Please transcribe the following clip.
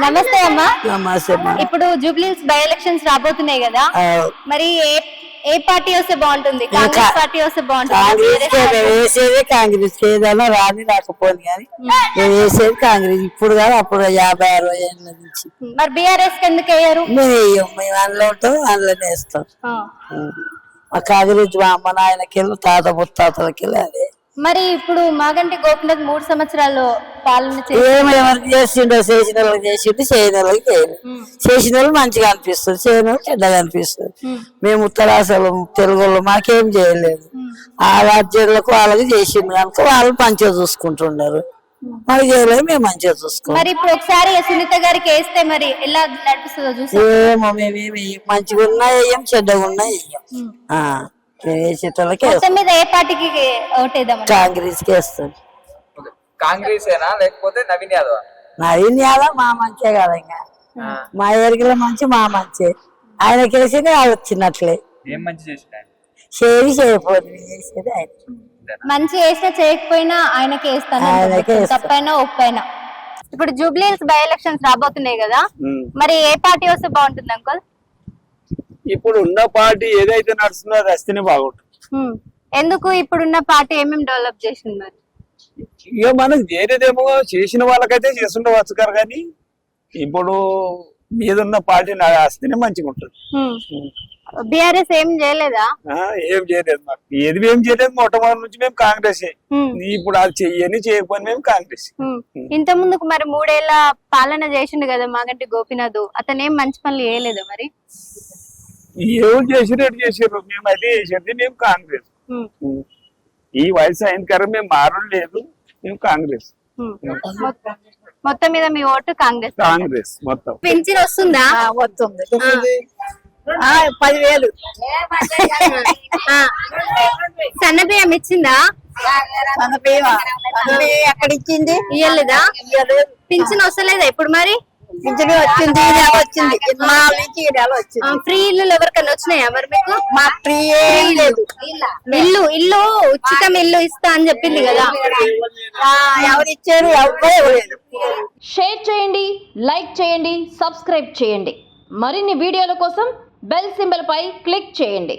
నమస్తే అమ్మా. నమస్తే అమ్మా. ఇప్పుడు జూబ్లీహిల్స్ బై ఎలక్షన్స్ రాబోతున్నాయి కదా, మరి ఏ పార్టీ వస్తే బాగుంటుంది? కాంగ్రెస్ పార్టీ వస్తే బాగుంటుంది? వేసేది కాంగ్రెస్, ఏదైనా రాని రాకపోయింది కానీ మేము వేసేది కాంగ్రెస్. ఇప్పుడు కాదు, అప్పుడు 50-60 ఏళ్ళ నుంచి. మరి బీఆర్ఎస్ కి ఎందుకు వేయరు? మేము వేయం, మేము అందులో ఉంటాం, అందులోనే వేస్తాం. మా కాంగ్రెస్ మా అమ్మ నాయనకెళ్ళి తాత ముత్తాతలకెళ్ళి అదే. మరి ఇప్పుడు మాగంటి గోపీనాథ్ 3 సంవత్సరాలు పాలన ఎవరికి చేసిండో, చేసిన వాళ్ళకి చేసిండు, చేయని వాళ్ళకి చేయలేదు. చేసిన వాళ్ళు మంచిగా అనిపిస్తుంది, చేయని వాళ్ళు చెడ్డగా అనిపిస్తుంది. మేము ఉత్తరాసలు తెలుగు మాకేం చేయలేదు. ఆ రాజ్యాలకు వాళ్ళకి చేసిండు కనుక వాళ్ళు మంచిగా చూసుకుంటున్నారు, మాకు చేయలేదు, మేము మంచిగా చూసుకుంటాం. మరి ఇప్పుడు ఒకసారి సునీత గారికి వేస్తే మరి ఎలా నడిపిస్తుందో చూసి ఏమో మేమేమి మంచిగా ఉన్నా వేయం, చెడ్డగా ఉన్నా వేయం. వేసేటోళ్ళకి ఏ పార్టీకి ఓటేద్దాం? కాంగ్రెస్ కి వేస్తాం. కాంగ్రెస్ లేకపోతే నవీన్ యాదవ్? నవీన్ యాదవ్ మా మంచే కదా, ఇంకా మా ఎరికల మంచి మా మంచి. ఆయనకి వేసేది వచ్చినట్లే. ఏం మంచి చేసిన? చేయకపోతే చేసేది ఆయన. మంచి వేసినా చేయకపోయినా ఆయనకి వేస్తాను, తప్పైనా ఒప్పైనా. ఇప్పుడు జూబ్లీహిల్స్ బై ఎలక్షన్స్ రాబోతున్నాయి కదా, మరి ఏ పార్టీ వస్తే బాగుంటుంది అంకుల్? ఇప్పుడు ఉన్న పార్టీ ఏదైతే నడుస్తుందో అది వస్తేనే బాగుంటుంది. ఎందుకు? ఇప్పుడున్న పార్టీ ఏమేమి డెవలప్ చేసింది? మరి ఇక మనకు వేరేదేమో చేసిన వాళ్ళకైతే చేస్తుండవచ్చు కదా, కానీ ఇప్పుడు మీద ఉన్న పార్టీ వస్తేనే మంచిగా ఉంటుంది. బీఆర్ఎస్ ఏం చేయలేదా? ఏం చేయలేదు, మాకు ఏం చేయలేదు. మొట్టమొదటి నుంచి మేము కాంగ్రెస్. ఇప్పుడు అది చెయ్యని చేయకపోయినా మేము కాంగ్రెస్. ఇంత ముందుకు మరి 3 ఏళ్ల పాలన చేసిండు కదా మాగంటి గోపీనాథ్, అతను ఏం మంచి పనులు చేయలేదు. మరి ఎవరు చేసినట్టు చేసారు, మేమైతే చేసేది మేము కాంగ్రెస్. ఈ వయసు అయిన కరం మేము మారడం లేదు, మేము కాంగ్రెస్. మొత్తం మీద మీ ఓటు కాంగ్రెస్? కాంగ్రెస్ మొత్తం. పెన్షన్ వస్తుందా? వస్తుంది, 10,000. సన్నబియ్యం ఇచ్చిందా? ఎక్కడ ఇచ్చింది? ఇయ్యలేదా? పింఛన్ వస్తలేదా ఇప్పుడు? మరి పింఛను వచ్చింది, వచ్చింది, ఫ్రీ ఇల్లు ఎవరికైనా వచ్చినాయా మరి మీకు? మాకు ఫ్రీ లేదు. ఇల్లు ఉచితం ఇల్లు ఇస్తా అని చెప్పింది కదా, ఎవరు ఇచ్చారు? ఎవరు. షేర్ చేయండి, లైక్ చేయండి, సబ్స్క్రైబ్ చేయండి. మరిన్ని వీడియోల కోసం బెల్ సింబల్ పై క్లిక్ చేయండి.